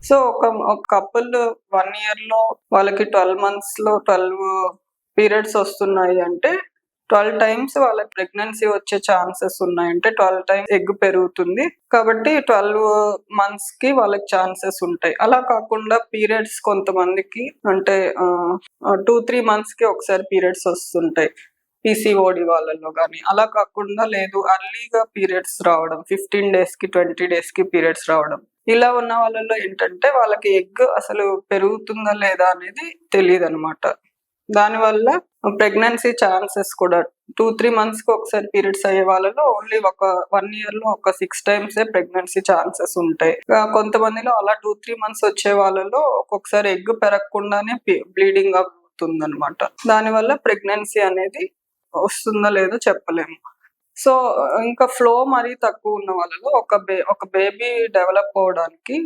So ఒక couple 1 year లో వాళ్ళకి 12 months లో 12 పీరియడ్స్ వస్తున్నాయి అంటే 12 times వాళ్ళకి ప్రెగ్నెన్సీ వచ్చే ఛాన్సెస్ ఉన్నాయి. అంటే 12 times ఎగ్ పెరుగుతుంది కాబట్టి 12 months కి వాళ్ళకి ఛాన్సెస్ ఉంటాయి. అలా కాకుండా పీరియడ్స్ కొంతమందికి అంటే 2-3 months కి ఒకసారి పీరియడ్స్ వస్తుంటాయి పీసీఓడి వాళ్ళలో కానీ. అలా కాకుండా లేదు అర్లీగా పీరియడ్స్ రావడం 15 days కి 20 days కి పీరియడ్స్ రావడం, ఇలా ఉన్న వాళ్ళలో ఏంటంటే వాళ్ళకి ఎగ్ అసలు పెరుగుతుందా లేదా అనేది తెలియదు అనమాట. దానివల్ల ప్రెగ్నెన్సీ ఛాన్సెస్ కూడా 2-3 months కి ఒకసారి పీరియడ్స్ అయ్యే వాళ్ళలో ఓన్లీ ఒక 1 year లో ఒక 6 times ప్రెగ్నెన్సీ ఛాన్సెస్ ఉంటాయి. కొంతమందిలో అలా 2-3 months వచ్చే వాళ్ళలో ఒక్కొక్కసారి ఎగ్ పెరగకుండానే బ్లీడింగ్ అవుతుంది అనమాట. దానివల్ల ప్రెగ్నెన్సీ అనేది వస్తుందో లేదో చెప్పలేము. సో ఇంకా ఫ్లో మరీ తక్కువ ఉన్న వాళ్ళలో ఒక బేబీ డెవలప్ అవడానికి